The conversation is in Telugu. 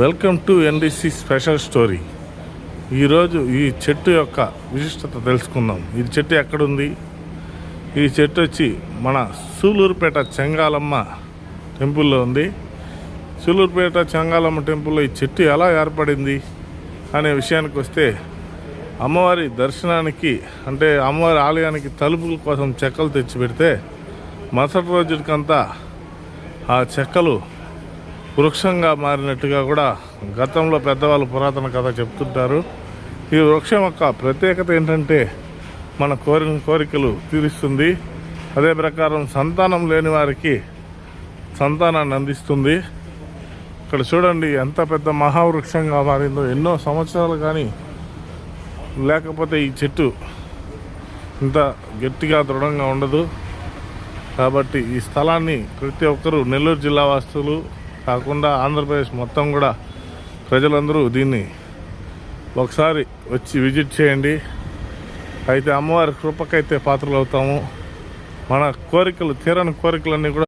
Welcome to NDC special story. ఈరోజు ఈ చెట్టు యొక్క విశిష్టత తెలుసుకుందాం. ఈ చెట్టు ఎక్కడుంది? ఈ చెట్టు వచ్చి మన సూలూరుపేట చెంగాలమ్మ టెంపుల్లో ఉంది. సూలూరుపేట చెంగాలమ్మ టెంపుల్లో ఈ చెట్టు ఎలా ఏర్పడింది అనే విషయానికి వస్తే, అమ్మవారి దర్శనానికి అంటే అమ్మవారి ఆలయానికి తలుపుల కోసం చెక్కలు తెచ్చిపెడితే మరుసటి రోజుకంతా ఆ చెక్కలు వృక్షంగా మారినట్టుగా కూడా గతంలో పెద్దవాళ్ళు పురాతన కథ చెప్తుంటారు. ఈ వృక్షం యొక్క ప్రత్యేకత ఏంటంటే మన కోరిన కోరికలు తీరుస్తుంది. అదే ప్రకారం సంతానం లేని వారికి సంతానాన్ని అందిస్తుంది. ఇక్కడ చూడండి ఎంత పెద్ద మహావృక్షంగా మారిందో. ఎన్నో సంవత్సరాలు కానీ లేకపోతే ఈ చెట్టు ఇంత గట్టిగా దృఢంగా ఉండదు. కాబట్టి ఈ స్థలాన్ని ప్రతి ఒక్కరూ, నెల్లూరు జిల్లా వాసులు కాకుండా ఆంధ్రప్రదేశ్ మొత్తం కూడా ప్రజలందరూ దీన్ని ఒకసారి వచ్చి విజిట్ చేయండి. అయితే అమ్మవారి కృపకైతే పాత్రలు అవుతాము. మన కోరికలు, తీరని కోరికలన్నీ కూడా